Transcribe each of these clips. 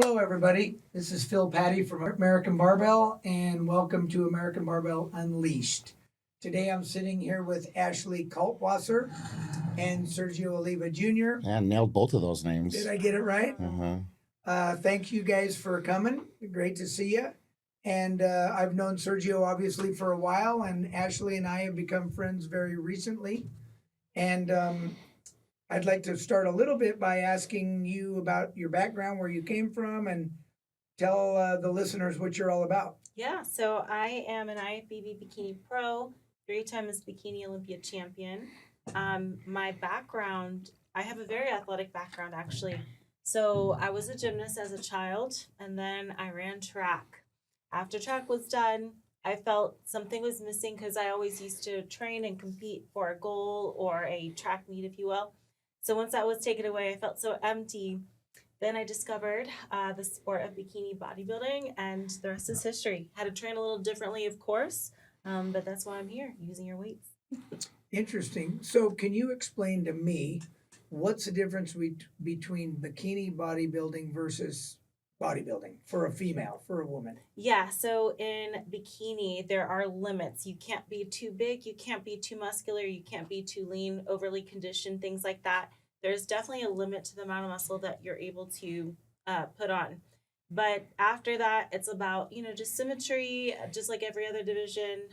Hello, everybody. This is Phil Patti from American Barbell, and welcome to American Barbell Unleashed. Today I'm sitting here with Ashley Kaltwasser and Sergio Oliva Jr. Yeah, nailed both of those names. Did I get it right? Thank you guys for coming. Great to see you. And I've known Sergio obviously for a while, and Ashley and I have become friends very recently. And I'd like to start a little bit by asking you about your background, where you came from, and tell the listeners what you're all about. Yeah, so I am an IFBB Bikini Pro, 3 times Bikini Olympia champion. My background, I have a very athletic background actually. So I was a gymnast as a child, and then I ran track. After track was done, I felt something was missing because I always used to train and compete for a goal or a track meet, if you will. So once that was taken away, I felt so empty. Then I discovered the sport of bikini bodybuilding, and the rest is history. Had to train a little differently, of course, but that's why I'm here, using your weights. Interesting. So, can you explain to me what's the difference between bikini bodybuilding versus bodybuilding for a female, for a woman? Yeah, so in bikini, there are limits. You can't be too big, you can't be too muscular, you can't be too lean, overly conditioned, things like that. There's definitely a limit to the amount of muscle that you're able to put on. But after that, it's about, just symmetry, just like every other division,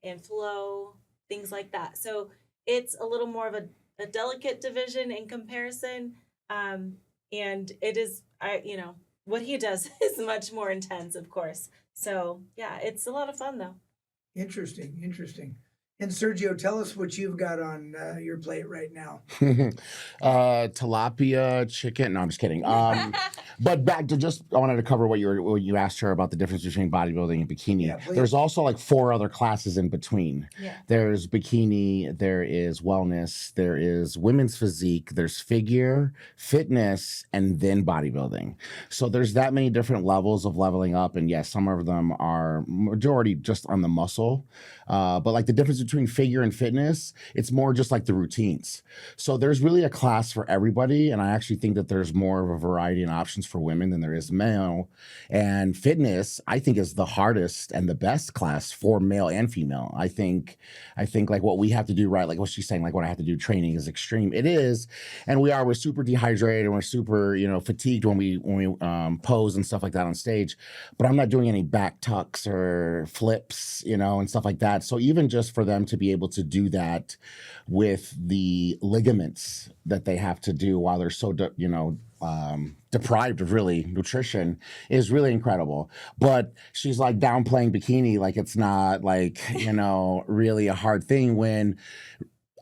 and flow, things like that. So it's a little more of a delicate division in comparison. And it is, what he does is much more intense, of course. So yeah, it's a lot of fun though. Interesting. And Sergio, tell us what you've got on your plate right now. Tilapia, chicken. No, I'm just kidding. But back to I wanted to cover what you asked her about the difference between bodybuilding and bikini. Yeah, please. There's also like 4 other classes in between. Yeah. There's bikini, there is wellness, there is women's physique, there's figure, fitness, and then bodybuilding. So there's that many different levels of leveling up. And yes, some of them are majority just on the muscle. But like the difference between figure and fitness, it's more just like the routines. So there's really a class for everybody. And I actually think that there's more of a variety and options for women than there is male. And fitness, I think, is the hardest and the best class for male and female. I think like what we have to do, right? Like what she's saying, like what I have to do training is extreme. It is. And we're super dehydrated and we're super, fatigued when we pose and stuff like that on stage. But I'm not doing any back tucks or flips, and stuff like that. So even just for them to be able to do that with the ligaments that they have to do while they're so, deprived of really nutrition is really incredible. But she's like downplaying bikini like it's not like, really a hard thing, when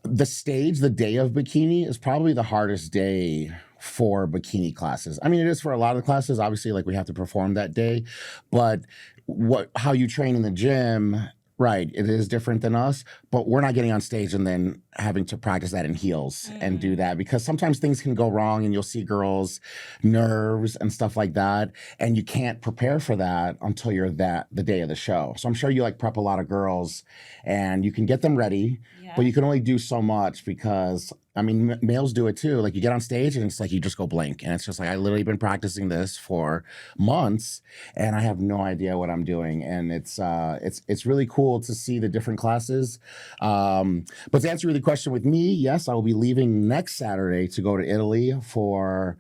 the day of bikini is probably the hardest day for bikini classes. I mean, it is for a lot of the classes. Obviously, like we have to perform that day, but how you train in the gym, right, it is different than us, but we're not getting on stage and then having to practice that in heels and do that, because sometimes things can go wrong and you'll see girls' nerves and stuff like that, and you can't prepare for that until you're the day of the show. So I'm sure you like prep a lot of girls and you can get them ready, but you can only do so much because, I mean, males do it too. Like you get on stage and it's like you just go blank, and it's just like I literally been practicing this for months and I have no idea what I'm doing. And it's really cool to see the different classes. But to answer the question with me, yes, I will be leaving next Saturday to go to Italy for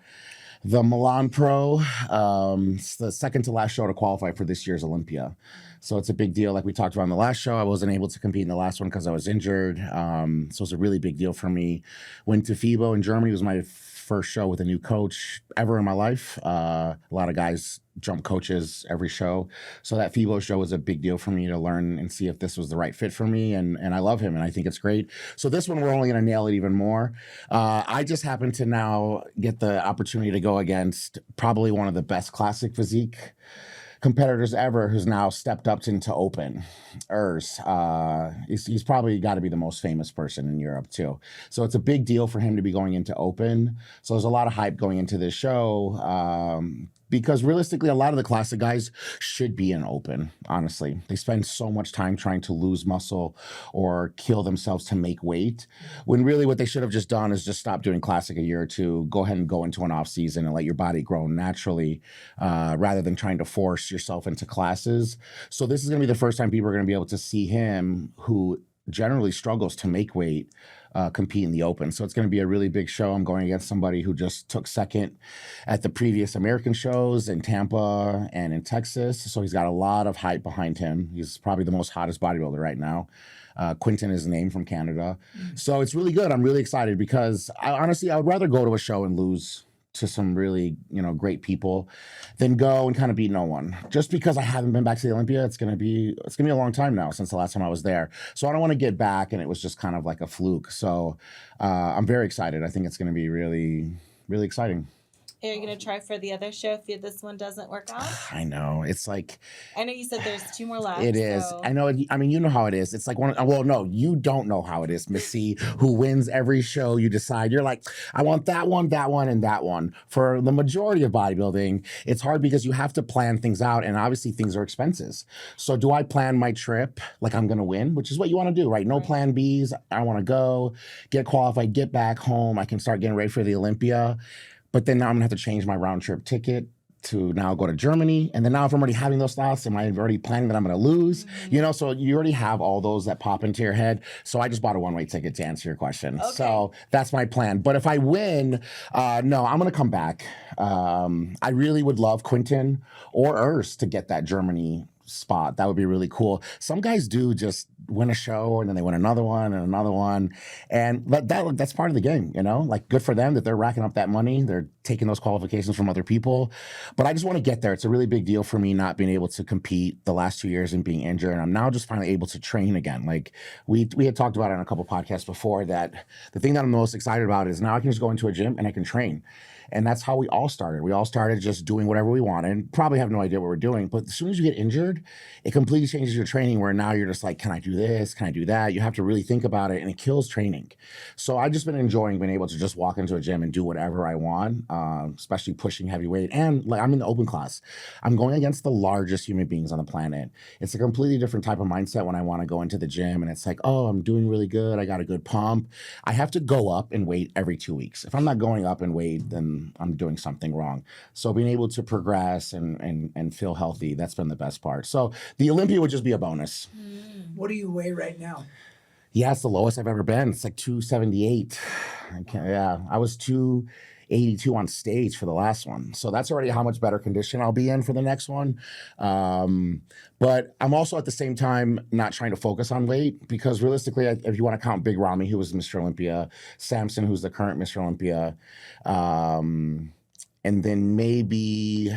the Milan Pro. It's the second to last show to qualify for this year's Olympia. So it's a big deal. Like we talked about in the last show, I wasn't able to compete in the last one because I was injured. So it's a really big deal for me. Went to FIBO in Germany. It was my first show with a new coach ever in my life. A lot of guys jump coaches every show. So that FIBO show was a big deal for me to learn and see if this was the right fit for me. And I love him and I think it's great. So this one, we're only going to nail it even more. I just happen to now get the opportunity to go against probably one of the best classic physique competitors ever, who's now stepped up into open. He's probably got to be the most famous person in Europe too. So it's a big deal for him to be going into open. So there's a lot of hype going into this show. because realistically, a lot of the classic guys should be in open, honestly. They spend so much time trying to lose muscle or kill themselves to make weight, when really what they should have just done is just stop doing classic a year or two, go ahead and go into an off season and let your body grow naturally, rather than trying to force yourself into classes. So this is going to be the first time people are going to be able to see him, who generally struggles to make weight, compete in the open. So it's going to be a really big show. I'm going against somebody who just took second at the previous American shows in Tampa and in Texas. So he's got a lot of hype behind him. He's probably the most hottest bodybuilder right now. Quentin is the name, from Canada. So it's really good. I'm really excited because honestly, I would rather go to a show and lose to some really, great people than go and kind of beat no one. Just because I haven't been back to the Olympia, it's gonna be a long time now since the last time I was there. So I don't want to get back and it was just kind of like a fluke. So I'm very excited. I think it's gonna be really, really exciting. Are you going to try for the other show if this one doesn't work out? I know. It's like... I know you said there's 2 more left. It is. So. I know. I mean, you know how it is. It's like no, you don't know how it is, Miss C, who wins every show. You decide. You're like, I want that one, and that one. For the majority of bodybuilding, it's hard because you have to plan things out, and obviously things are expenses. So do I plan my trip like I'm going to win, which is what you want to do, right? No plan Bs. I want to go, get qualified, get back home. I can start getting ready for the Olympia. But then now I'm gonna have to change my round trip ticket to now go to Germany. And then now if I'm already having those thoughts, am I already planning that I'm gonna lose? So you already have all those that pop into your head. So I just bought a one-way ticket to answer your question. Okay. So that's my plan. But if I win, no, I'm gonna come back. I really would love Quentin or Urs to get that Germany spot. That would be really cool. Some guys do just win a show and then they win another one and another one, and that's part of the game, like good for them that they're racking up that money, they're taking those qualifications from other people. But I just want to get there. It's a really big deal for me not being able to compete the last 2 years and being injured, and I'm now just finally able to train again. Like we had talked about it on a couple podcasts before, that the thing that I'm most excited about is now I can just go into a gym and I can train. And that's how we all started. We all started just doing whatever we wanted, probably have no idea what we're doing. But as soon as you get injured, it completely changes your training, where now you're just like, can I do this? Can I do that? You have to really think about it, and it kills training. So I've just been enjoying being able to just walk into a gym and do whatever I want, especially pushing heavy weight. And like I'm in the open class. I'm going against the largest human beings on the planet. It's a completely different type of mindset when I want to go into the gym and it's like, oh, I'm doing really good. I got a good pump. I have to go up in weight every 2 weeks. If I'm not going up in weight, then I'm doing something wrong. So being able to progress and feel healthy, that's been the best part. So the Olympia would just be a bonus. What do you weigh right now? Yeah, it's the lowest I've ever been. It's like 278. I was 282 on stage for the last one. So that's already how much better condition I'll be in for the next one. But I'm also at the same time not trying to focus on weight, because realistically, if you want to count Big Ramy, who was Mr. Olympia, Samson, who's the current Mr. Olympia, and then maybe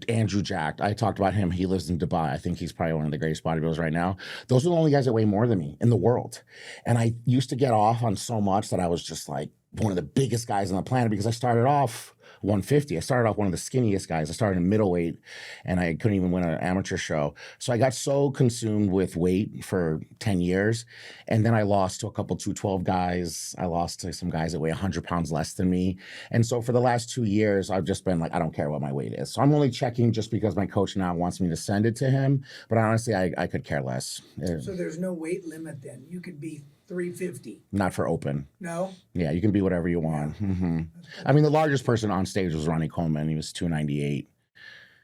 Andrew Jack. I talked about him. He lives in Dubai. I think he's probably one of the greatest bodybuilders right now. Those are the only guys that weigh more than me in the world. And I used to get off on so much that I was just like one of the biggest guys on the planet, because I started off 150. I started off one of the skinniest guys. I started in middleweight and I couldn't even win an amateur show. So I got so consumed with weight for 10 years. And then I lost to a couple 212 guys. I lost to some guys that weigh 100 pounds less than me. And so for the last 2 years, I've just been like, I don't care what my weight is. So I'm only checking just because my coach now wants me to send it to him. But honestly, I could care less. So there's no weight limit then? You could be 350. Not for open. No? Yeah, you can be whatever you want. Mm-hmm. I mean, the largest person on stage was Ronnie Coleman. He was 298.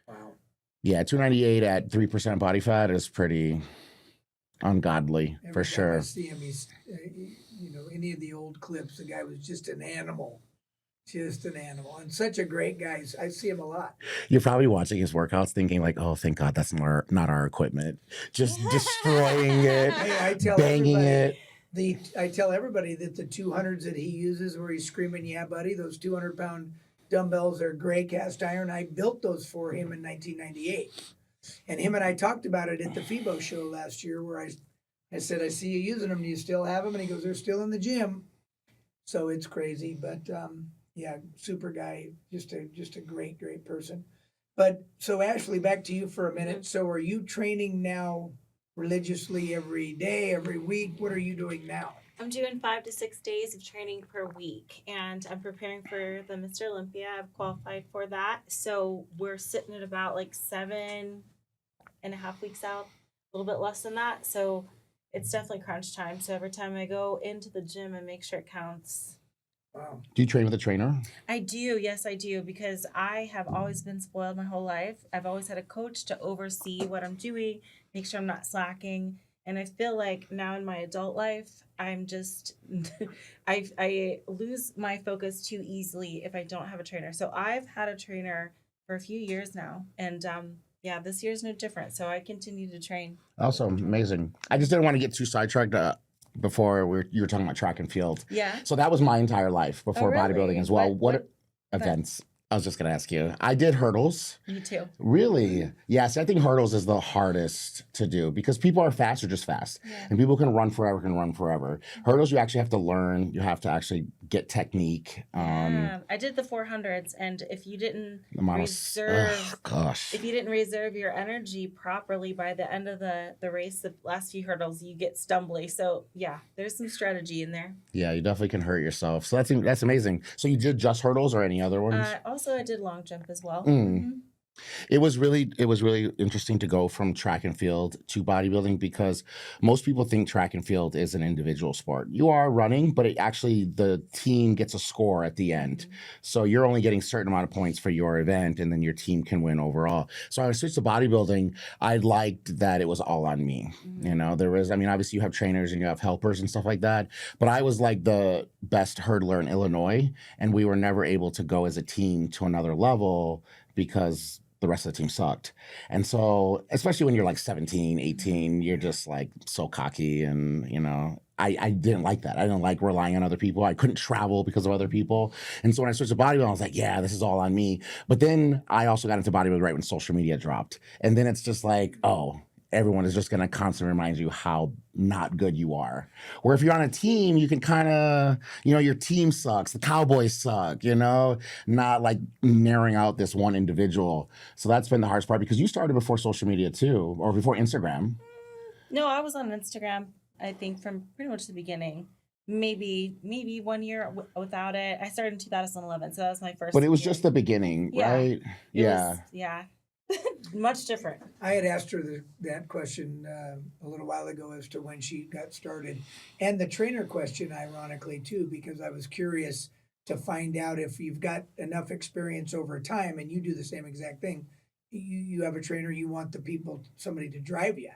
Wow. Yeah, 298 at 3% body fat is pretty ungodly. Every for time sure. I see him, he's, any of the old clips, the guy was just an animal. Just an animal. And such a great guy. I see him a lot. You're probably watching his workouts thinking like, oh, thank God that's not our equipment. Just destroying it, I tell banging it. I tell everybody that the 200s that he uses where he's screaming, yeah, buddy, those 200-pound dumbbells are gray cast iron. I built those for him in 1998. And him and I talked about it at the FIBO show last year, where I said, I see you using them. Do you still have them? And he goes, they're still in the gym. So it's crazy. But yeah, super guy, just a great, great person. But so Ashley, back to you for a minute. So are you training now religiously every day, every week? What are you doing now? I'm doing 5 to 6 days of training per week, and I'm preparing for the Mr. Olympia. I've qualified for that, so we're sitting at about like 7.5 weeks out, a little bit less than that. So it's definitely crunch time. So every time I go into the gym, I make sure it counts. Wow. Do you train with a trainer? I do, yes, I do, because I have always been spoiled my whole life. I've always had a coach to oversee what I'm doing, make sure I'm not slacking. And I feel like now in my adult life, I'm just, I lose my focus too easily if I don't have a trainer. So I've had a trainer for a few years now. And yeah, this year's no different. So I continue to train. Awesome, amazing. I just didn't want to get too sidetracked before you were talking about track and field. Yeah. So that was my entire life before really? bodybuilding as well. What Events? I was just going to ask you. I did hurdles. Me too. Really? Yes, I think hurdles is the hardest to do because people are fast or just fast. Yeah. And people can run forever. Hurdles, you actually have to learn. You have to actually get technique. Yeah. I did the 400s, and if you didn't gosh. if you didn't reserve your energy properly by the end of the race, the last few hurdles, you get stumbly. So yeah, there's some strategy in there. Yeah, you definitely can hurt yourself. So that's amazing. So you did just hurdles or any other ones? Also, I did long jump as well. It was really interesting to go from track and field to bodybuilding because most people think track and field is an individual sport. You are running, but the team gets a score at the end. So you're only getting a certain amount of points for your event, and then your team can win overall. So when I switched to bodybuilding, I liked that it was all on me. You know, obviously you have trainers and you have helpers and stuff like that, but I was like the best hurdler in Illinois, and we were never able to go as a team to another level because the rest of the team sucked. And so, especially when you're like 17, 18, you're just like so cocky and, you know, I didn't like that. I didn't like relying on other people. I couldn't travel because of other people. And so when I switched to bodybuilding, I was like, yeah, this is all on me. But then I also got into bodybuilding right when social media dropped. And then it's just like, oh, everyone is just going to constantly remind you how not good you are. Where if you're on a team, you can kind of, you know, your team sucks, the Cowboys suck, you know, not like narrowing out this one individual. So that's been the hardest part because you started before social media too, or before Instagram. No, I was on Instagram, I think, from pretty much the beginning. Maybe 1 year without it. I started in 2011, so that was my first. But it was just the beginning, right? Yeah. Much different. I had asked her that question a little while ago as to when she got started. And the trainer question, ironically, too, because I was curious to find out if you've got enough experience over time and you do the same exact thing. You have a trainer, you want somebody to drive you,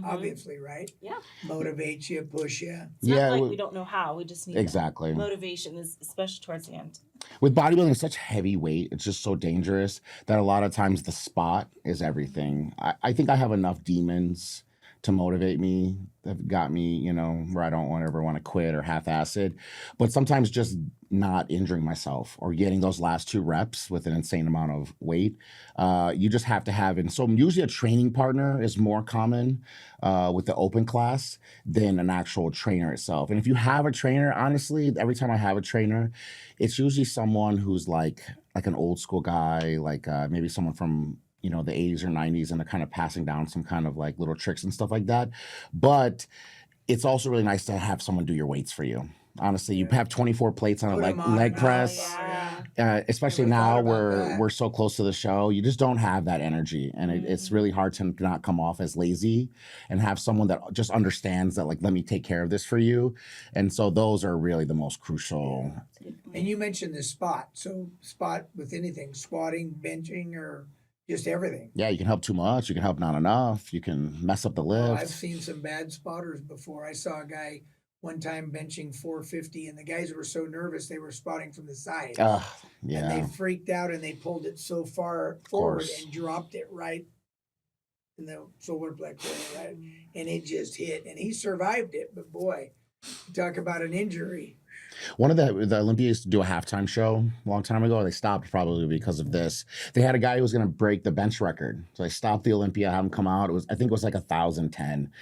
obviously, right? Yeah. Motivate you, push you. It's not like we don't know how. We just need exactly motivation, especially towards the end. With bodybuilding, it's such heavy weight. It's just so dangerous that a lot of times the spot is everything. I think I have enough demons to motivate me, that got me, you know, where I don't ever want to quit or half-ass it. But sometimes just not injuring myself or getting those last 2 reps with an insane amount of weight. You just have to have, and so usually a training partner is more common with the open class than an actual trainer itself. And if you have a trainer, honestly, every time I have a trainer, it's usually someone who's like an old school guy, like maybe someone from, you know, the 80s or 90s, and they're kind of passing down some kind of like little tricks and stuff like that. But it's also really nice to have someone do your weights for you. Honestly, you have 24 plates on a leg press, especially now we're so close to the show. You just don't have that energy, and it's really hard to not come off as lazy and have someone that just understands that, like, let me take care of this for you. And so those are really the most crucial. And you mentioned the spot. So spot with anything, squatting, benching, or just everything. Yeah, you can help too much. You can help not enough. You can mess up the lift. I've seen some bad spotters before. I saw a guy one time benching 450, and the guys were so nervous they were spotting from the side. Yeah. And they freaked out, and they pulled it so far forward and dropped it right in the solar plexus, right? And it just hit, and he survived it. But boy, talk about an injury. One of the Olympia used to do a halftime show a long time ago. They stopped probably because of this. They had a guy who was going to break the bench record. So they stopped the Olympia, had him come out. I think it was like 1,010.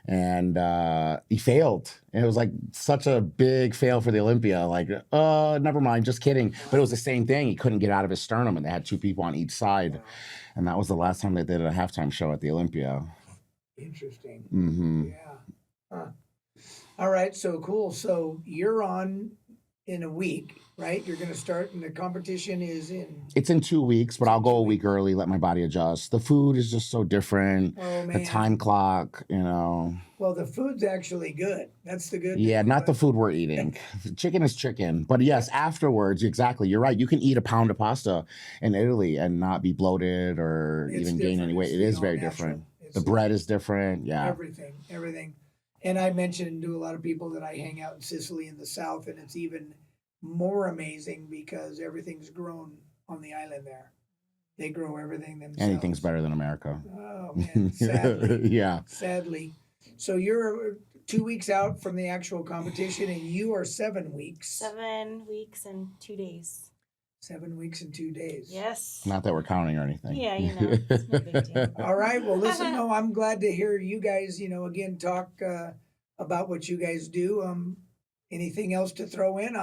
And he failed. And it was like such a big fail for the Olympia. Like, never mind, just kidding. But it was the same thing. He couldn't get out of his sternum, and they had 2 people on each side. And that was the last time they did a halftime show at the Olympia. Interesting. Mm-hmm. Yeah. Huh. All right, so cool. So you're on in a week, right? You're going to start, and the competition is in. It's in 2 weeks, but It's I'll in go 2 a week early, let my body adjust. The food is just so different. Oh The man. time clock, you know. Well, the food's actually good. That's the good. Yeah, news, not the but- food we're eating. Chicken is chicken. But yes, afterwards, exactly. You're right. You can eat a pound of pasta in Italy and not be bloated or It's even gain different. any weight. It's It the is very all-natural. different. It's The bread is different. Yeah. everything. And I mentioned to a lot of people that I hang out in Sicily in the south, and it's even more amazing because everything's grown on the island there. They grow everything themselves. Anything's better than America. Oh man, sadly. Yeah. Sadly. So you're 2 weeks out from the actual competition, and you are 7 weeks. 7 weeks and 2 days. 7 weeks and 2 days. Yes. Not that we're counting or anything. Yeah, you know, it's no big deal. All right. Well, listen, no, I'm glad to hear you guys, again, talk about what you guys do. Anything else to throw in?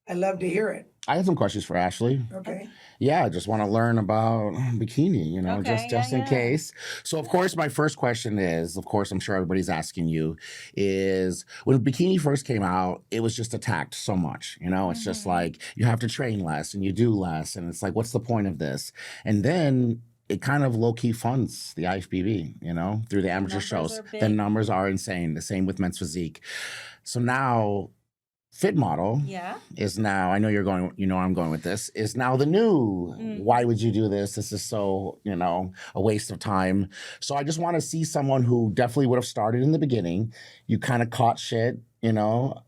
I love to hear it. I have some questions for Ashley. Okay. Yeah, I just want to learn about bikini, Okay, just in yeah. case. So, of course, my first question is, of course, I'm sure everybody's asking you, is when bikini first came out, it was just attacked so much. It's just like you have to train less and you do less. And it's like, what's the point of this? And then it kind of low-key funds the IFBB, through the amateur Numbers shows. are The big. numbers are insane. The same with men's physique. So now Fit Model Yeah. is now, I know you're going, I'm going with this, is now the new, why would you do this? This is so, a waste of time. So I just want to see someone who definitely would have started in the beginning. You kind of caught shit,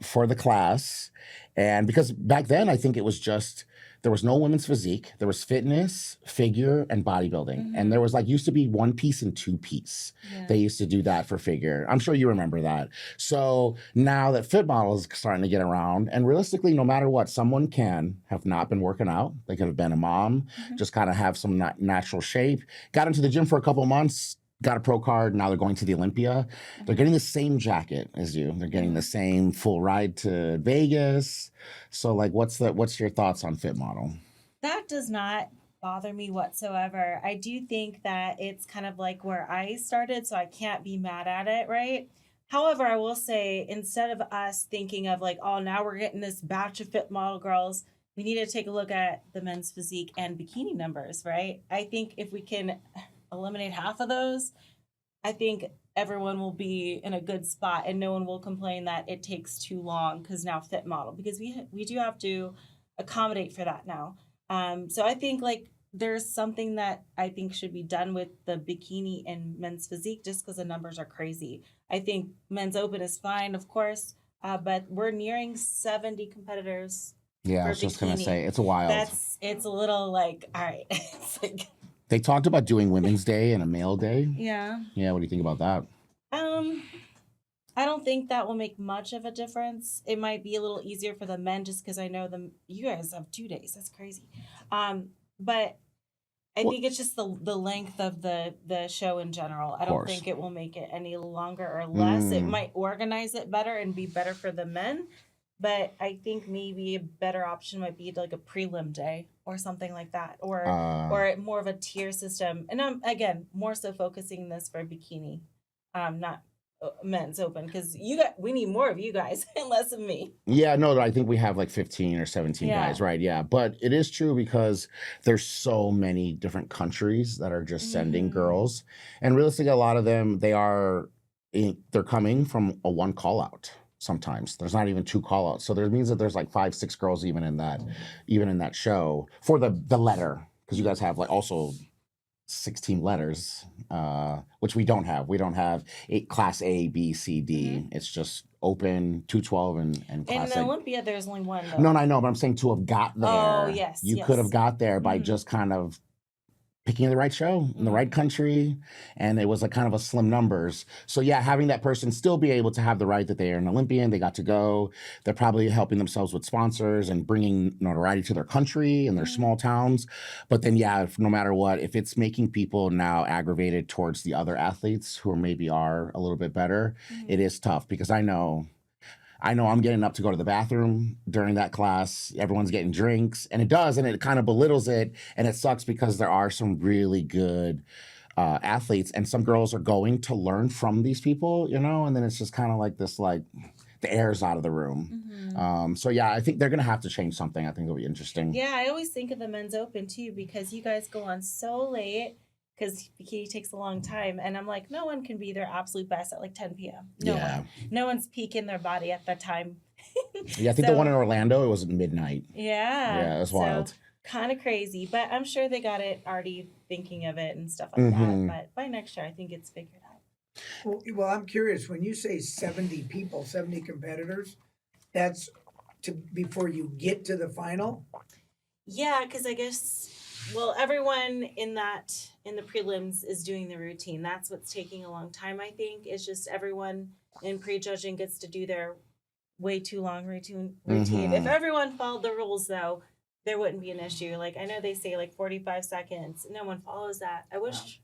for the class. And because back then, I think it was just, there was no women's physique. There was fitness, figure, and bodybuilding. And there was used to be 1 piece and 2 piece. Yeah. They used to do that for figure. I'm sure you remember that. So now that Fit Model is starting to get around, and realistically, no matter what, someone can have not been working out. They could have been a mom, just kind of have some natural shape, got into the gym for a couple months, got a pro card. Now they're going to the Olympia. They're getting the same jacket as you. They're getting the same full ride to Vegas. So what's your thoughts on Fit Model? That does not bother me whatsoever. I do think that it's kind of like where I started, so I can't be mad at it, right? However, I will say, instead of us thinking of oh, now we're getting this batch of Fit Model girls, we need to take a look at the men's physique and bikini numbers, right? I think if we can eliminate half of those, I think everyone will be in a good spot and no one will complain that it takes too long because now Fit Model, because we do have to accommodate for that now. So I think there's something that I think should be done with the bikini and men's physique just because the numbers are crazy. I think men's open is fine, of course, but we're nearing 70 competitors. Yeah, for I was just going to bikini. say, it's a wild. It's a little all right. It's They talked about doing Women's Day and a male day. yeah. Yeah, what do you think about that? I don't think that will make much of a difference. It might be a little easier for the men just because I know you guys have 2 days. That's crazy. But I think it's just the length of the show in general. I don't think it will make it any longer or less. It might organize it better and be better for the men. But I think maybe a better option might be a prelim day or something like that, or more of a tier system. And I'm again more so focusing this for bikini, not men's open, because we need more of you guys and less of me. Yeah, no, I think we have 15 or 17 guys, right? Yeah, but it is true because there's so many different countries that are just sending girls, and realistically, a lot of them they're coming from a 1 call out. Sometimes there's not even 2 call outs, so there means that there's 5-6 girls even in that show for the letter, because you guys have also 16 letters, which we don't have. We don't have class A, B, C, D. It's just open 212 and class In A. Olympia, there's only 1. Though. No, I know, but I'm saying to have got there. Oh, yes. You could have got there by just kind of picking the right show in the right country, and it was kind of a slim numbers. So yeah, having that person still be able to have the right that they are an Olympian, they got to go. They're probably helping themselves with sponsors and bringing notoriety to their country and their small towns. But then yeah, no matter what, if it's making people now aggravated towards the other athletes who maybe are a little bit better, it is tough, because I know I'm getting up to go to the bathroom during that class. Everyone's getting drinks, and it kind of belittles it, and it sucks because there are some really good athletes, and some girls are going to learn from these people, and then it's just kind of this the air's out of the room. So yeah, I think they're gonna have to change something. I think it'll be interesting. Yeah, I always think of the men's open too because you guys go on so late because bikini takes a long time, and I'm like, no one can be their absolute best at like 10 p.m. No one's peaking their body at that time. Yeah, I think the one in Orlando, it was at midnight. Yeah, it was wild. Kind of crazy, but I'm sure they got it already thinking of it and stuff like that. But by next year, I think it's figured out. Well, I'm curious, when you say 70 people, 70 competitors, that's before you get to the final? Yeah, because I guess, everyone in the prelims is doing the routine. That's what's taking a long time, I think. It's just everyone in prejudging gets to do their way too long routine. If everyone followed the rules, though, there wouldn't be an issue. Like, I know they say like 45 seconds. No one follows that. I wish.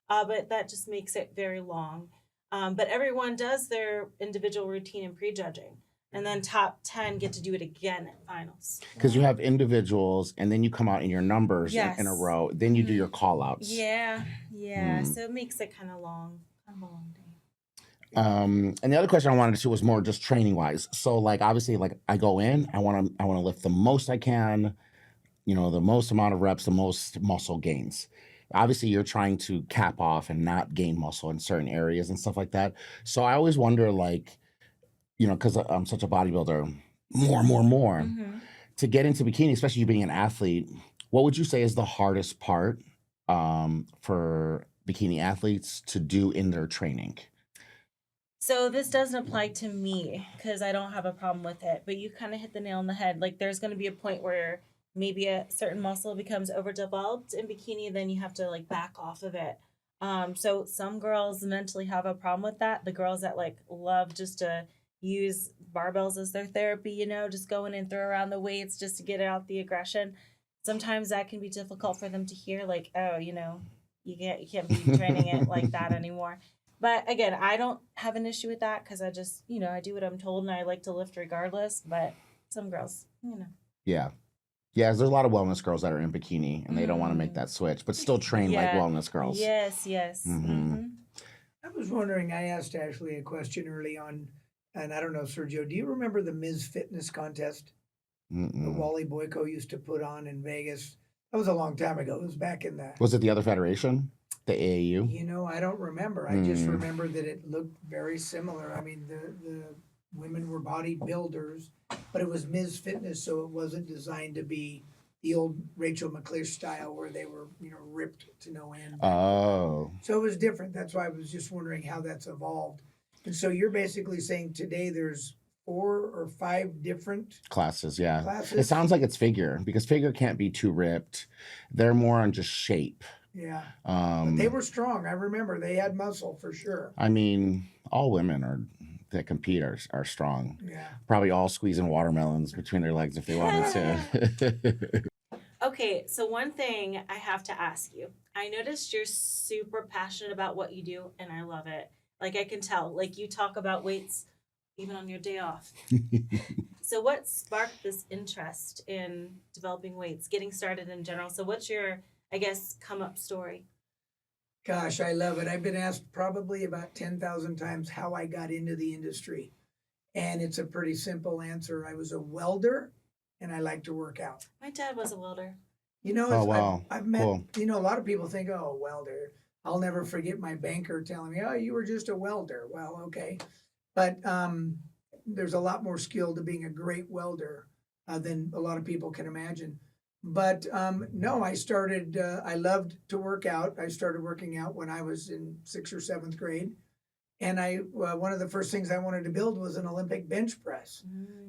But that just makes it very long. But everyone does their individual routine in prejudging. And then top 10 get to do it again at finals. Because you have individuals, and then you come out in your numbers in a row. Then you do your call-outs. Yeah. So it makes it kind of long. Kind of a long day. And the other question I wanted to was more just training-wise. So, like, obviously, like, I go in, I want to lift the most I can, the most amount of reps, the most muscle gains. Obviously, you're trying to cap off and not gain muscle in certain areas and stuff like that. So I always wonder, like, because I'm such a bodybuilder, more. To get into bikini, especially you being an athlete, what would you say is the hardest part for bikini athletes to do in their training? So this doesn't apply to me because I don't have a problem with it, but you kind of hit the nail on the head. Like, there's going to be a point where maybe a certain muscle becomes overdeveloped in bikini, then you have to like back off of it. So some girls mentally have a problem with that. The girls that like love just to use barbells as their therapy, just go in and throw around the weights just to get out the aggression. Sometimes that can be difficult for them to hear, like, oh, you can't be training it like that anymore. But again, I don't have an issue with that because I just, I do what I'm told and I like to lift regardless. But some girls, Yeah. Yeah, there's a lot of wellness girls that are in bikini and they don't want to make that switch, but still train like wellness girls. Yes. I was wondering, I asked Ashley a question early on, and I don't know, Sergio, do you remember the Ms. Fitness contest that Wally Boyko used to put on in Vegas? That was a long time ago. It was back in the... Was it the other federation? The AAU? I don't remember. I just remember that it looked very similar. I mean, the women were bodybuilders, but it was Ms. Fitness, so it wasn't designed to be the old Rachel McClish style where they were, ripped to no end. Oh. So it was different. That's why I was just wondering how that's evolved. And so you're basically saying today there's 4 or 5 different classes, yeah. Classes? It sounds like it's figure because figure can't be too ripped. They're more on just shape. Yeah. But they were strong. I remember they had muscle for sure. I mean, all women that compete are strong. Yeah. Probably all squeezing watermelons between their legs if they wanted to. Okay, so one thing I have to ask you. I noticed you're super passionate about what you do, and I love it. Like, I can tell. Like, you talk about weights even on your day off. So what sparked this interest in developing weights, getting started in general? So what's your, I guess, come-up story? Gosh, I love it. I've been asked probably about 10,000 times how I got into the industry. And it's a pretty simple answer. I was a welder, and I like to work out. My dad was a welder. Oh, wow. I've met, cool. A lot of people think, oh, welder. I'll never forget my banker telling me, oh, you were just a welder. Well, okay. But there's a lot more skill to being a great welder than a lot of people can imagine. But no, I loved to work out. I started working out when I was in 6th or 7th grade. And one of the first things I wanted to build was an Olympic bench press.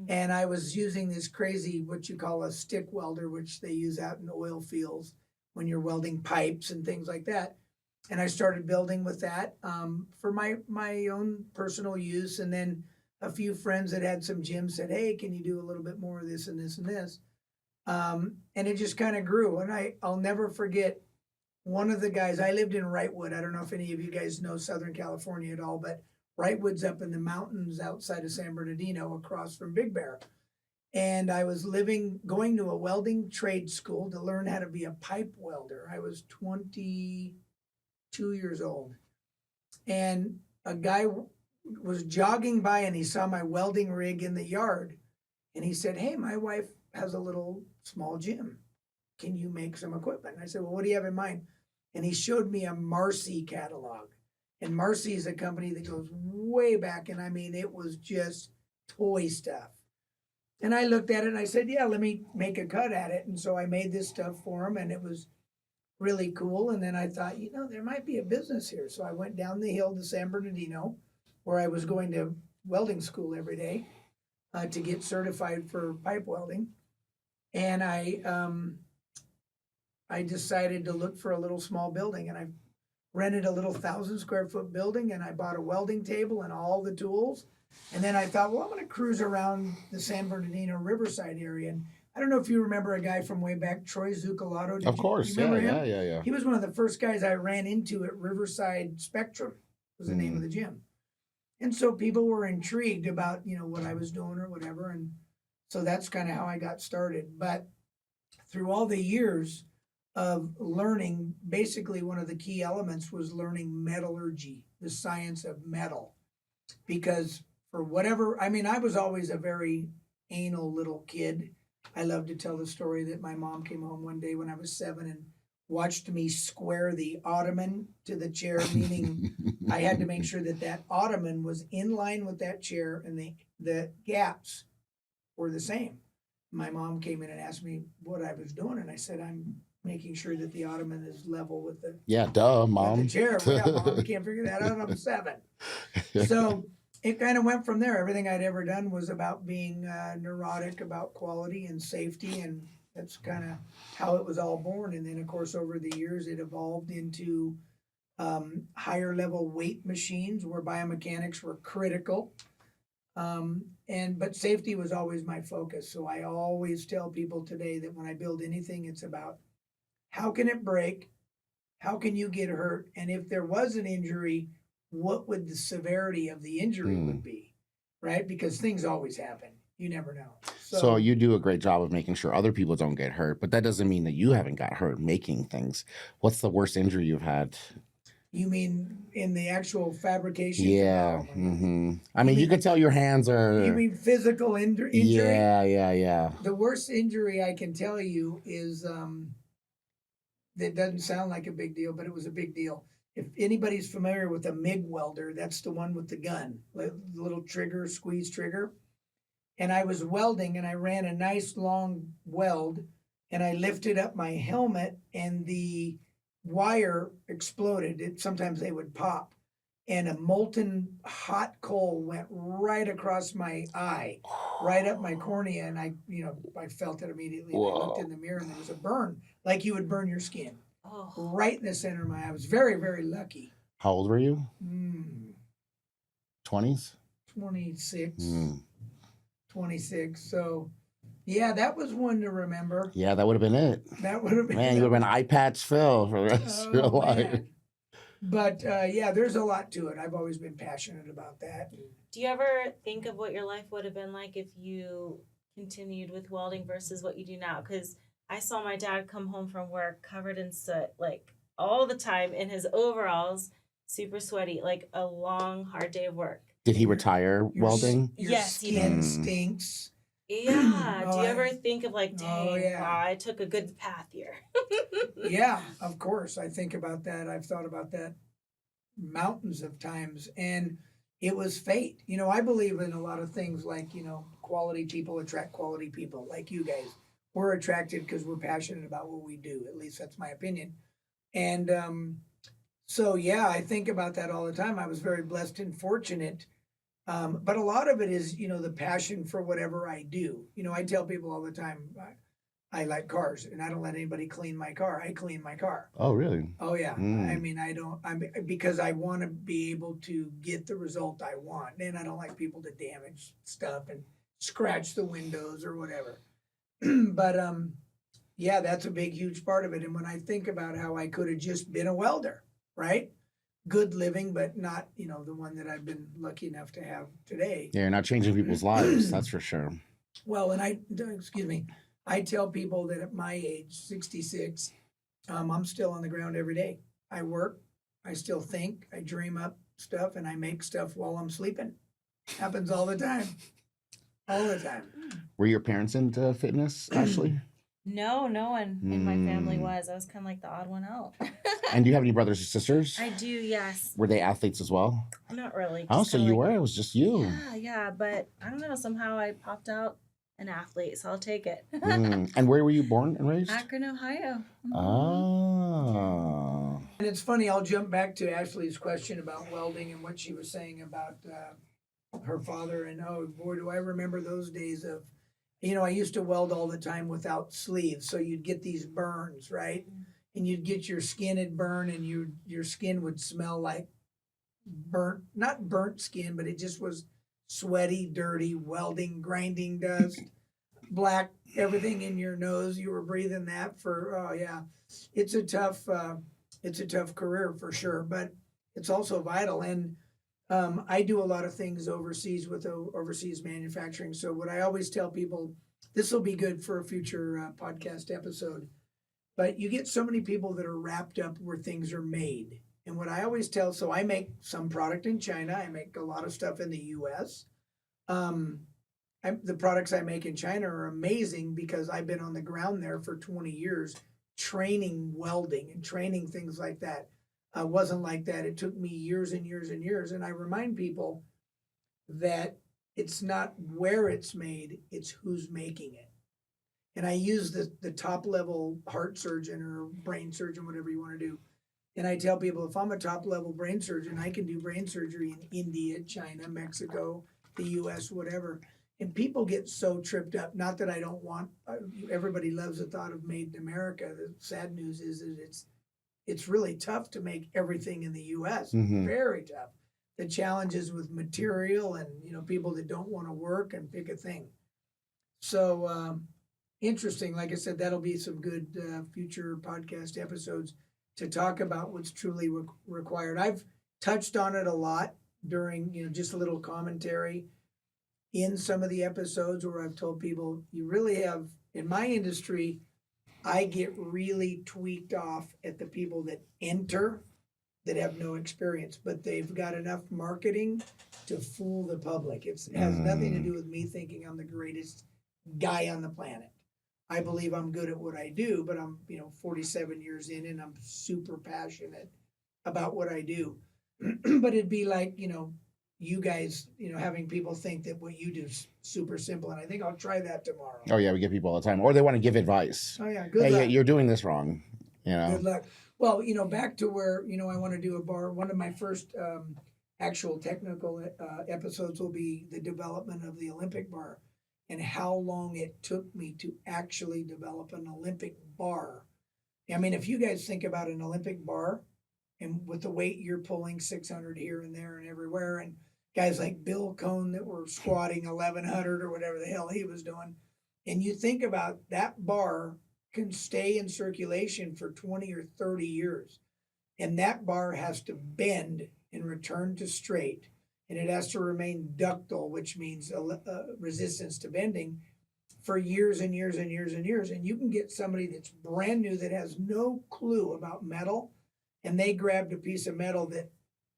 And I was using this crazy, what you call a stick welder, which they use out in oil fields when you're welding pipes and things like that. And I started building with that for my own personal use. And then a few friends that had some gyms said, hey, can you do a little bit more of this and this and this? And it just kind of grew. And I'll never forget one of the guys, I lived in Wrightwood. I don't know if any of you guys know Southern California at all, but Wrightwood's up in the mountains outside of San Bernardino across from Big Bear. And I was going to a welding trade school to learn how to be a pipe welder. I was 22 years old. And a guy was jogging by and he saw my welding rig in the yard. And he said, hey, my wife has a little small gym. Can you make some equipment? And I said, well, what do you have in mind? And he showed me a Marcy catalog. And Marcy is a company that goes way back. And I mean, it was just toy stuff. And I looked at it and I said, yeah, let me make a cut at it. And so I made this stuff for him and it was really cool. And then I thought, you know, there might be a business here. So I went down the hill to San Bernardino, where I was going to welding school every day to get certified for pipe welding. And I decided to look for a little small building, and I rented a little 1,000-square-foot building, and I bought a welding table and all the tools. And then I thought, well, I'm going to cruise around the San Bernardino Riverside area. And I don't know if you remember a guy from way back, Troy Zucolato. Of course, you remember him? yeah. He was one of the first guys I ran into at Riverside Spectrum, was the name of the gym. And so people were intrigued about, you know, what I was doing or whatever. And so that's kind of how I got started. But through all the years of learning, basically one of the key elements was learning metallurgy, the science of metal. Because for whatever, I mean, I was always a very anal little kid. I love to tell the story that my mom came home one day when I was 7 and watched me square the ottoman to the chair, meaning I had to make sure that that ottoman was in line with that chair and the gaps were the same. My mom came in and asked me what I was doing, and I said, I'm making sure that the ottoman is level with the Mom. with the chair. Well, yeah, Mom, I can't figure that out. I'm 7. So it kind of went from there. Everything I'd ever done was about being neurotic about quality and safety, and that's kind of how it was all born. And then, of course, over the years, it evolved into higher level weight machines where biomechanics were critical. But safety was always my focus. So I always tell people today that when I build anything, it's about how can it break? How can you get hurt? And if there was an injury, what would the severity of the injury would be, right? Because things always happen. You never know. So you do a great job of making sure other people don't get hurt, but that doesn't mean that you haven't got hurt making things. What's the worst injury you've had? You mean in the actual fabrication? Yeah. I mean, you could tell your hands are... You mean physical injury? Yeah. The worst injury I can tell you is, that doesn't sound like a big deal, but it was a big deal. If anybody's familiar with a MIG welder, that's the one with the gun, the little trigger, squeeze trigger. And I was welding and I ran a nice long weld and I lifted up my helmet and the wire exploded. Sometimes they would pop and a molten hot coal went right across my eye, right up my cornea. And I felt it immediately. And I looked in the mirror and there was a burn like you would burn your skin right in the center of my eye. I was very, very lucky. How old were you? 20s? 26. 26. So, yeah, that was one to remember. Yeah, that would have been it. That would have been. Man, you would have been eye patch Phil for the rest of your life. Man. But yeah, there's a lot to it. I've always been passionate about that. Do you ever think of what your life would have been like if you continued with welding versus what you do now? Because I saw my dad come home from work covered in soot, like all the time in his overalls, super sweaty, like a long, hard day of work. Did he retire welding? Yes, he did. Stinks. Yeah. Do you ever think of like, dang, wow, I took a good path here? Yeah, of course. I think about that. I've thought about that mountains of times. And it was fate. You know, I believe in a lot of things like, quality people attract quality people like you guys. We're attracted because we're passionate about what we do. At least that's my opinion. And so, yeah, I think about that all the time. I was very blessed and fortunate. But a lot of it is, the passion for whatever I do. I tell people all the time, I like cars and I don't let anybody clean my car. I clean my car. Oh, really? Oh, yeah. I mean, because I want to be able to get the result I want. And I don't like people to damage stuff and scratch the windows or whatever. But, yeah, that's a big, huge part of it. And when I think about how I could have just been a welder, right? Good living, but not, the one that I've been lucky enough to have today. Yeah, you're not changing people's lives, that's for sure. Well, and I tell people that at my age, 66, I'm still on the ground every day. I work, I still think, I dream up stuff, and I make stuff while I'm sleeping. Happens all the time. All the time. Were your parents into fitness, Ashley? No, no one in my family was. I was kind of like the odd one out. And do you have any brothers or sisters? I do, yes. Were they athletes as well? Not really. Oh, just so kinda you like, were? It was just you. Yeah, but I don't know. Somehow I popped out an athlete, so I'll take it. And where were you born and raised? Akron, Ohio. Oh. And it's funny, I'll jump back to Ashley's question about welding and what she was saying about her father. And oh boy, do I remember those days of, I used to weld all the time without sleeves. So you'd get these burns, right? And you'd get your skin would burn, and your skin would smell like not burnt skin, but it just was sweaty, dirty, welding, grinding dust, black, everything in your nose. You were breathing that for, oh yeah. It's a tough career for sure, but it's also vital. And I do a lot of things overseas with overseas manufacturing. So what I always tell people, this will be good for a future podcast episode, but you get so many people that are wrapped up where things are made. And what I always tell, so I make some product in China. I make a lot of stuff in the U.S. The products I make in China are amazing because I've been on the ground there for 20 years training welding and training things like that. Wasn't like that. It took me years and years and years. And I remind people that it's not where it's made, it's who's making it. And I use the top level heart surgeon or brain surgeon, whatever you want to do. And I tell people, if I'm a top level brain surgeon, I can do brain surgery in India, China, Mexico, the US, whatever. And people get so tripped up. Not that I don't want, everybody loves the thought of made in America. The sad news is that it's really tough to make everything in the US. Very tough. The challenges with material and, people that don't want to work and pick a thing. So interesting. Like I said, that'll be some good future podcast episodes to talk about what's truly required. I've touched on it a lot during, just a little commentary in some of the episodes where I've told people, you really have, in my industry, I get really tweaked off at the people that enter that have no experience, but they've got enough marketing to fool the public. It has nothing to do with me thinking I'm the greatest guy on the planet. I believe I'm good at what I do, but I'm, 47 years in and I'm super passionate about what I do. But it'd be like, you guys, having people think that what you do is super simple. And I think I'll try that tomorrow. Oh yeah, we get people all the time. Or they want to give advice. Oh yeah, good luck. luck. You're doing this wrong. Good luck. Well, back to where, I want to do a bar. One of my first actual technical episodes will be the development of the Olympic bar and how long it took me to actually develop an Olympic bar. I mean, if you guys think about an Olympic bar and with the weight you're pulling 600 here and there and everywhere, and guys like Bill Cohn that were squatting 1100 or whatever the hell he was doing, and you think about that bar can stay in circulation for 20 or 30 years. And that bar has to bend and return to straight. And it has to remain ductile, which means resistance to bending for years and years and years and years. And you can get somebody that's brand new that has no clue about metal, and they grabbed a piece of metal that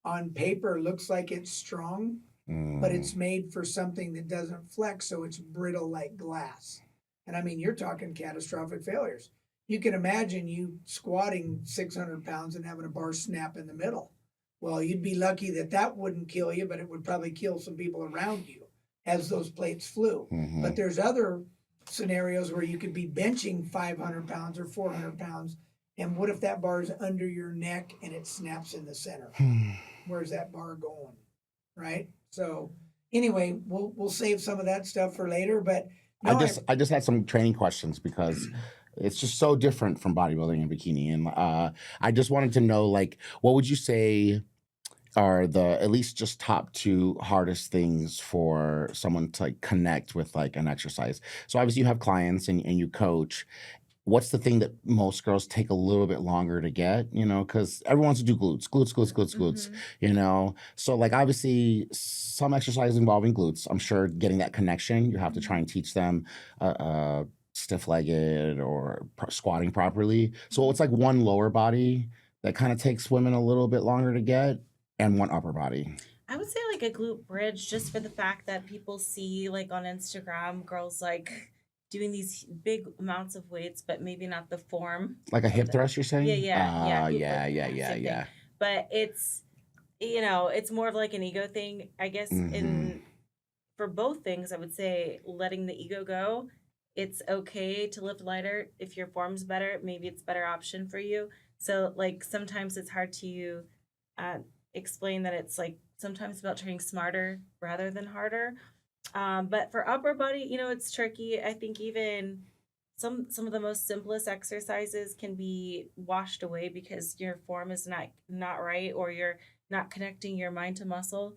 on paper looks like it's strong, but it's made for something that doesn't flex, so it's brittle like glass. And I mean, you're talking catastrophic failures. You can imagine you squatting 600 pounds and having a bar snap in the middle. Well, you'd be lucky that wouldn't kill you, but it would probably kill some people around you as those plates flew. But there's other scenarios where you could be benching 500 pounds or 400 pounds. And what if that bar is under your neck and it snaps in the center? Where's that bar going? Right? So anyway, we'll save some of that stuff for later, but no, I just had some training questions because it's just so different from bodybuilding and bikini. And I just wanted to know, like, what would you say are the at least just top two hardest things for someone to like connect with like an exercise? So obviously you have clients and you coach. What's the thing that most girls take a little bit longer to get, because everyone wants to do glutes, So like obviously some exercises involving glutes, I'm sure getting that connection, you have to try and teach them stiff-legged or squatting properly. So it's like one lower body that kind of takes women a little bit longer to get, and one upper body. I would say like a glute bridge, just for the fact that people see like on Instagram girls like doing these big amounts of weights, but maybe not the form. Like a hip thrust, you're saying? Yeah, yeah, Yeah. But it's, you know, it's more of like an ego thing, I guess. In for both things, I would say letting the ego go. It's okay to lift lighter if your form's better. Maybe it's a better option for you. So like sometimes it's hard to explain that it's like sometimes about training smarter rather than harder. But for upper body, you know, it's tricky. I think even some of the most simplest exercises can be washed away because your form is not right, or you're not connecting your mind to muscle.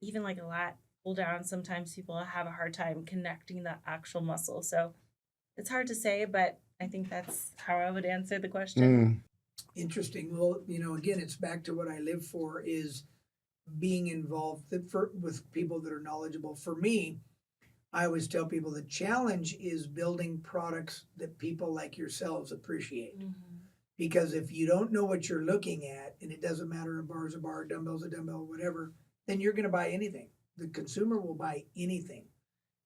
Even like a lat pull down, sometimes people have a hard time connecting the actual muscle. So it's hard to say, but I think that's how I would answer the question. Interesting. Well, you know, again, it's back to what I live for, is being involved with people that are knowledgeable. For me, I always tell people the challenge is building products that people like yourselves appreciate. Because if you don't know what you're looking at, and it doesn't matter, a bar's a bar, dumbbell's a dumbbell, whatever, then you're going to buy anything. The consumer will buy anything.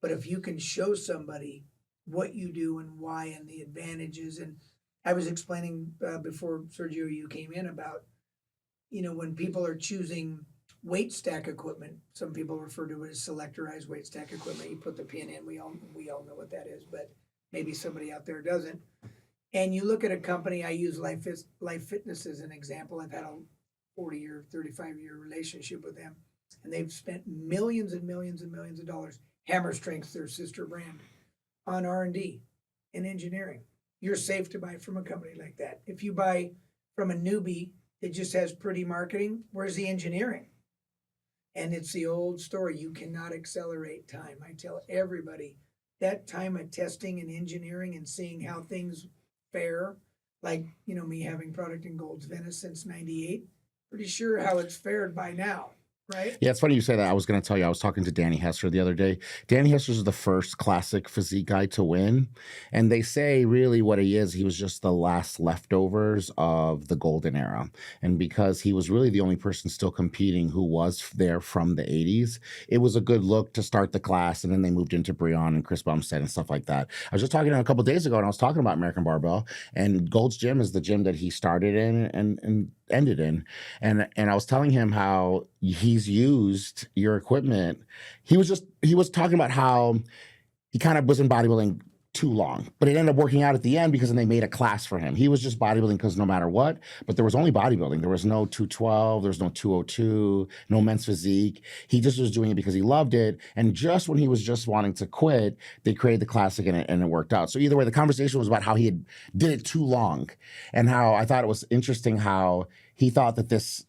But if you can show somebody what you do and why and the advantages, and I was explaining before Sergio, you came in about, you know, when people are choosing weight stack equipment, some people refer to it as selectorized weight stack equipment. You put the pin in, we all know what that is, but maybe somebody out there doesn't. And you look at a company, I use Life Fitness as an example. I've had a 40-year, 35-year relationship with them, and they've spent millions and millions and millions of dollars. Hammer Strength's their sister brand, on R&D and engineering. You're safe to buy from a company like that. If you buy from a newbie that just has pretty marketing, where's the engineering? And it's the old story. You cannot accelerate time. I tell everybody that time of testing and engineering and seeing how things fare, like, you know, me having product in Gold's Venice since 98, pretty sure how it's fared by now. Right? Yeah, it's funny you say that. I was going to tell you, I was talking to Danny Hester the other day. Danny Hester is the first classic physique guy to win. And they say really what he is, he was just the last leftovers of the golden era. And because he was really the only person still competing who was there from the 80s, it was a good look to start the class. And then they moved into Breon and Chris Bumstead and stuff like that. I was just talking to him a couple of days ago, and I was talking about American Barbell. And Gold's Gym is the gym that he started in and ended in. And I was telling him how he's used your equipment. He was talking about how he kind of was in bodybuilding too long, but it ended up working out at the end because then they made a class for him. He was just bodybuilding because no matter what, but there was only bodybuilding. There was no 212, there was no 202, no men's physique. He just was doing it because he loved it. And just when he was just wanting to quit, they created the classic and it worked out. So either way, the conversation was about how he did it too long, and how I thought it was interesting how he thought that this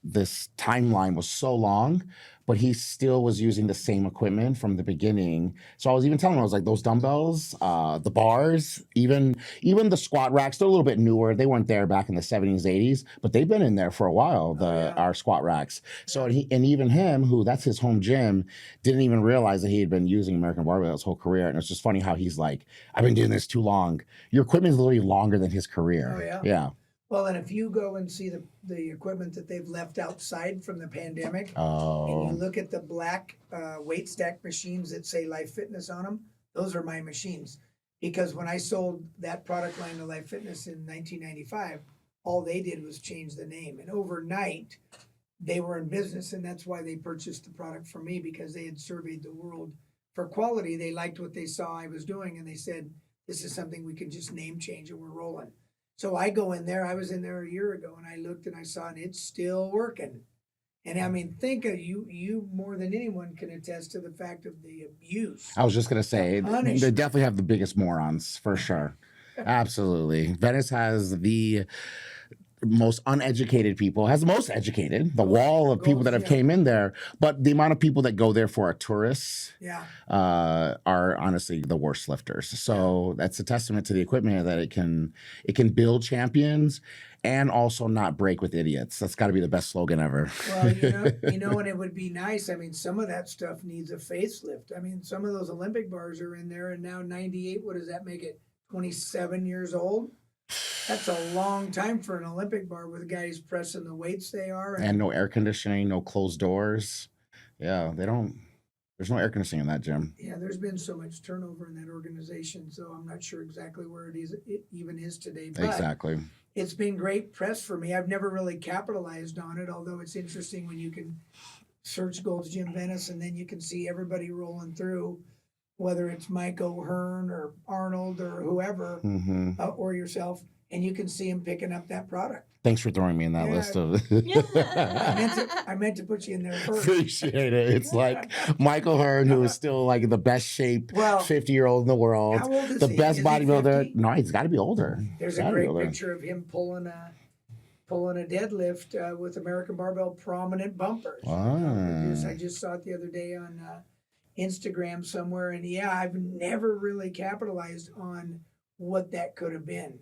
timeline was so long, but he still was using the same equipment from the beginning. So I was even telling him, I was like, those dumbbells, the bars, even the squat racks, they're a little bit newer. They weren't there back in the 70s, 80s, but they've been in there for a while, our squat racks. So and even him, who that's his home gym, didn't even realize that he had been using American Barbell his whole career. And it's just funny how he's like, I've been doing this too long. Your equipment is literally longer than his career. Oh, yeah. Yeah. Well, and if you go and see the equipment that they've left outside from the pandemic, and you look at the black weight stack machines that say Life Fitness on them, those are my machines. Because when I sold that product line to Life Fitness in 1995, all they did was change the name. And overnight, they were in business, and that's why they purchased the product from me, because they had surveyed the world for quality. They liked what they saw I was doing, and they said, this is something we can just name change and we're rolling. So I go in there, I was in there a year ago, and I looked and I saw, and it's still working. And I mean, think of you more than anyone can attest to the fact of the abuse. I was just going to say, they definitely have the biggest morons, for sure. Absolutely. Venice has the most uneducated people, has the most educated, the wall of people that have came in there, but the amount of people that go there for a tourist are honestly the worst lifters. So that's a testament to the equipment, that it can build champions and also not break with idiots. That's got to be the best slogan ever. Well, you know, and it would be nice. I mean, some of that stuff needs a facelift. I mean, some of those Olympic bars are in there, and now 98, what does that make it, 27 years old? That's a long time for an Olympic bar with guys pressing the weights they are. And no air conditioning, no closed doors. Yeah, they don't. There's no air conditioning in that gym. Yeah, there's been so much turnover in that organization, so I'm not sure exactly where it even is today. But Exactly. it's been great press for me. I've never really capitalized on it, although it's interesting when you can search Gold's Gym Venice and then you can see everybody rolling through, whether it's Mike O'Hearn or Arnold or whoever, or yourself, and you can see them picking up that product. Thanks for throwing me in that list of. I meant to put you in there first. Appreciate it. It's like Michael Hearn, who is still like the best shape 50-year-old in the world, how old is the he? best Is he bodybuilder. 50? No, he's got to be older. There's a great picture of him pulling a deadlift with American Barbell prominent bumpers. Wow. I just saw it the other day on Instagram somewhere, and I've never really capitalized on what that could have been.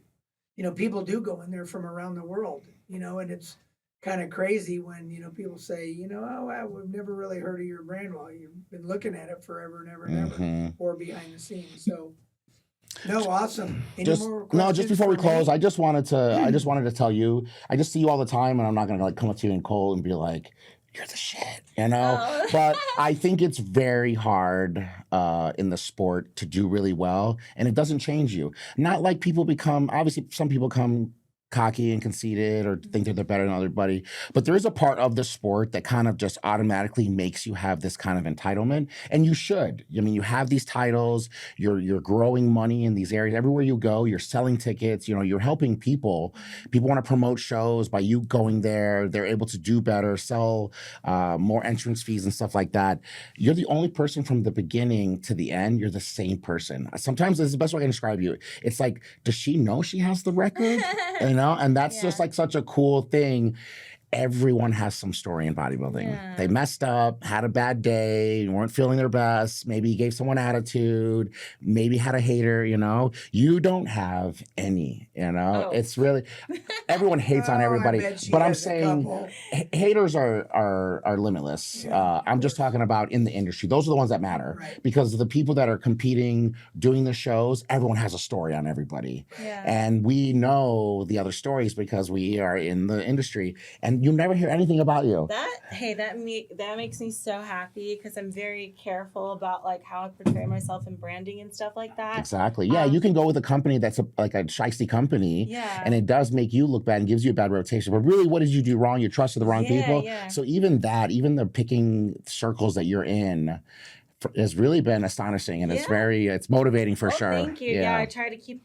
People do go in there from around the world, and it's kind of crazy when, people say, we've never really heard of your brand. Well, you've been looking at it forever and ever and ever, or behind the scenes. So, no, awesome. Just before we close, I just wanted to tell you, I just see you all the time, and I'm not gonna come up to you in cold and be like, you're the shit, But I think it's very hard in the sport to do really well, and it doesn't change you. Not like people become, obviously some people come cocky and conceited or think that they're better than everybody, but there is a part of the sport that kind of just automatically makes you have this kind of entitlement, and you should. I mean, you have these titles, you're growing money in these areas. Everywhere you go, you're selling tickets, you're helping people. People want to promote shows by you going there. They're able to do better, sell more entrance fees and stuff like that. You're the only person from the beginning to the end. You're the same person. Sometimes this is the best way I can describe you. It's like, does she know she has the record? And that's just like such a cool thing. Everyone has some story in bodybuilding. Yeah. They messed up, had a bad day, weren't feeling their best, maybe gave someone attitude, maybe had a hater, You don't have any, It's really, everyone hates on everybody. But I'm saying haters are limitless. Yeah, I'm just talking about in the industry. Those are the ones that matter. Right. Because the people that are competing, doing the shows, everyone has a story on everybody. Yeah. And we know the other stories because we are in the industry. And you never hear anything about you. That makes me so happy because I'm very careful about like how I portray myself in branding and stuff like that. Exactly. Yeah, you can go with a company that's like a shiesty company, and it does make you look bad and gives you a bad reputation. But really, what did you do wrong? You trusted the wrong people. Yeah. So even the picking circles that you're in has really been astonishing, and it's motivating for sure. Thank you. Yeah, I try to keep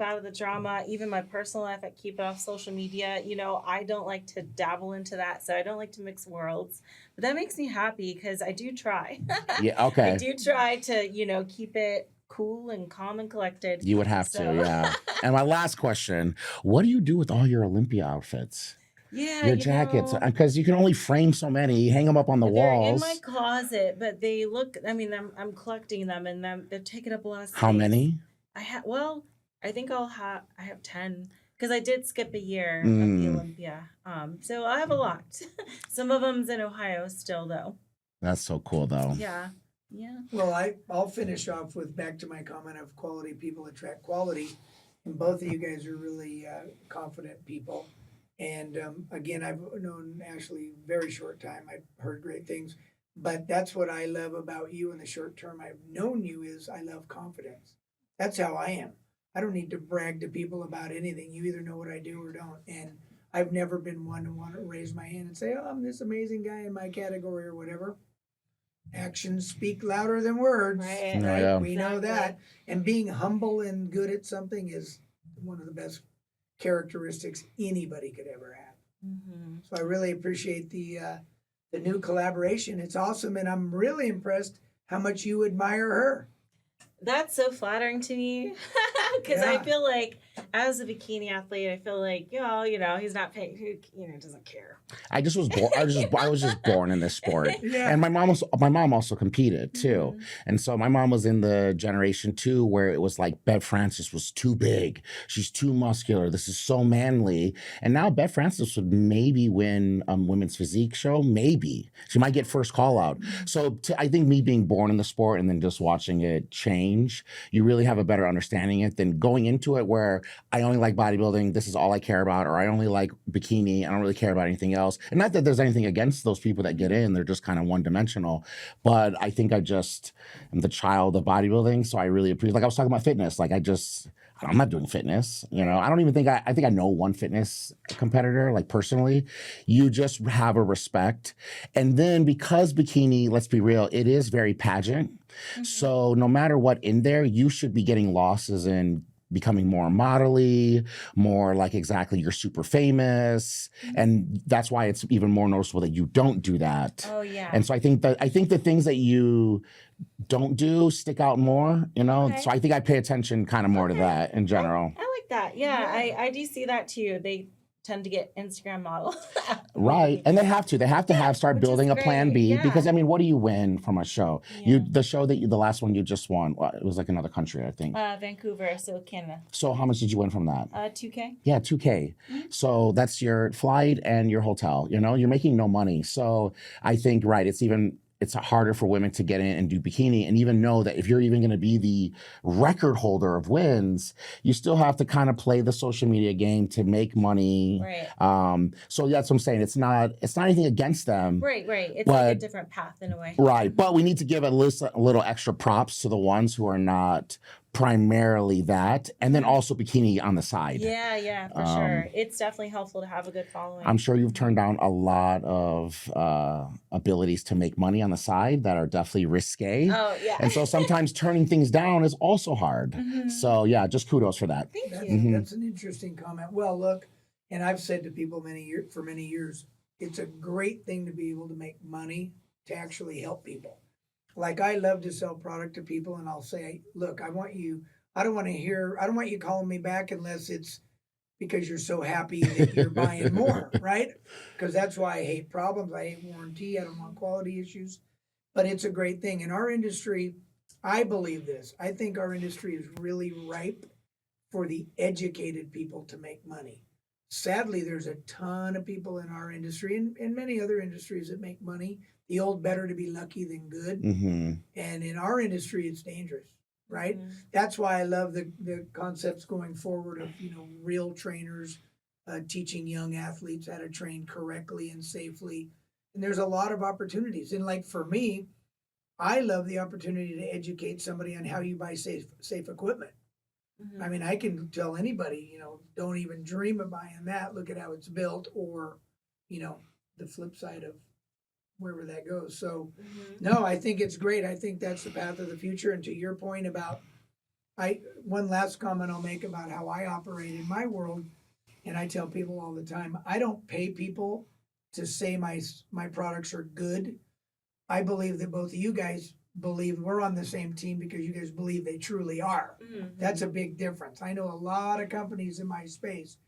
out of the drama. Even my personal life, I keep it off social media. I don't like to dabble into that, so I don't like to mix worlds. But that makes me happy because I do try. Yeah, okay. I do try to, keep it cool and calm and collected. You would have to, yeah. And my last question, what do you do with all your Olympia outfits? Yeah, your jackets, because you can only frame so many. You hang them up on the walls. They're in my closet, but they look, I'm collecting them, and they're taking up a lot of space. How many? I think I have 10 because I did skip a year of the Olympia. So I have a lot. Some of them's in Ohio still though. That's so cool though. Yeah. Yeah. Well, I'll finish off with back to my comment of quality people attract quality. And both of you guys are really confident people. And again, I've known Ashley very short time. I've heard great things. But that's what I love about you in the short term I've known you is I love confidence. That's how I am. I don't need to brag to people about anything. You either know what I do or don't. And I've never been one to want to raise my hand and say, I'm this amazing guy in my category or whatever. Actions speak louder than words. Right? Yeah. We know that. And being humble and good at something is one of the best characteristics anybody could ever have. Mm-hmm. So I really appreciate the new collaboration. It's awesome. And I'm really impressed how much you admire her. That's so flattering to me because I feel like as a bikini athlete, I feel like, he's not paying, doesn't care. I was just born in this sport. Yeah. And my mom also competed too. Mm-hmm. And so my mom was in the generation too, where it was like Bev Francis was too big. She's too muscular. This is so manly. And now Bev Francis would maybe win a women's physique show. Maybe she might get first call out. Mm-hmm. So I think me being born in the sport and then just watching it change, you really have a better understanding of it than going into it where I only like bodybuilding, this is all I care about, or I only like bikini, I don't really care about anything else. And not that there's anything against those people that get in, they're just kind of one-dimensional. But I think I just am the child of bodybuilding, so I really appreciate, like I was talking about fitness, like I'm not doing fitness, you know. I don't even think I think I know one fitness competitor, like personally. You just have a respect. And then because bikini, let's be real, it is very pageant. So no matter what in there, you should be getting losses in becoming more modelly, more like exactly you're super famous. And that's why it's even more noticeable that you don't do that. Oh yeah. And so I think the things that you don't do stick out more, you know? Okay. So I think I pay attention kind of more to that in general. I like that. Yeah, I do see that too. They tend to get Instagram models. Right. And they have to start Which is building a plan great, B yeah. because I mean, what do you win from a show? Yeah. The show the last one you just won, well, it was like another country, I think. Vancouver, so Canada. So how much did you win from that? 2K. Yeah, 2K. So that's your flight and your hotel, you know, you're making no money. So I think, right, it's harder for women to get in and do bikini and even know that if you're even going to be the record holder of wins, you still have to kind of play the social media game to make money. Right. So that's what I'm saying. It's not anything against them. Right. It's like a different path in a way. Right. But we need to give a little extra props to the ones who are not primarily that, and then also bikini on the side. Yeah, for sure. It's definitely helpful to have a good following. I'm sure you've turned down a lot of abilities to make money on the side that are definitely risque. Oh, yeah. And so sometimes turning things down is also hard. So yeah, just kudos for that. Thank you. That's an interesting comment. Well, look, and I've said to people for many years, it's a great thing to be able to make money to actually help people. Like I love to sell product to people and I'll say, look, I don't want you calling me back unless it's because you're so happy that you're buying more, right? Because that's why I hate problems. I hate warranty. I don't want quality issues. But it's a great thing. In our industry, I believe this. I think our industry is really ripe for the educated people to make money. Sadly, there's a ton of people in our industry and many other industries that make money. The old better to be lucky than good. And in our industry, it's dangerous, right? That's why I love the concepts going forward of, real trainers teaching young athletes how to train correctly and safely. And there's a lot of opportunities. And like for me, I love the opportunity to educate somebody on how you buy safe equipment. I mean, I can tell anybody, don't even dream of buying that. Look at how it's built, or, the flip side of wherever that goes. So, no, I think it's great. I think that's the path of the future. And to your point about, one last comment I'll make about how I operate in my world, and I tell people all the time, I don't pay people to say my products are good. I believe that both of you guys believe we're on the same team because you guys believe they truly are. That's a big difference. I know a lot of companies in my space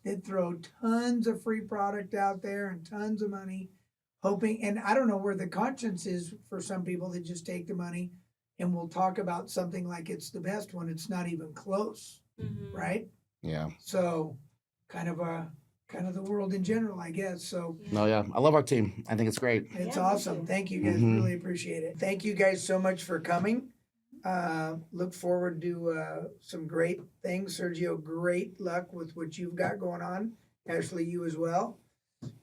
that throw tons of free product out there and tons of money hoping, and I don't know where the conscience is for some people that just take the money and will talk about something like it's the best when it's not even close, right? Yeah. So kind of the world in general, I guess. So no, yeah, I love our team. I think it's great. It's awesome. Thank you guys. Really appreciate it. Thank you guys so much for coming. Look forward to some great things. Sergio, great luck with what you've got going on. Ashley, you as well.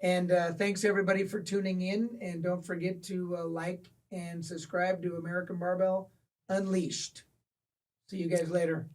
And thanks everybody for tuning in. And don't forget to like and subscribe to American Barbell Unleashed. See you guys later.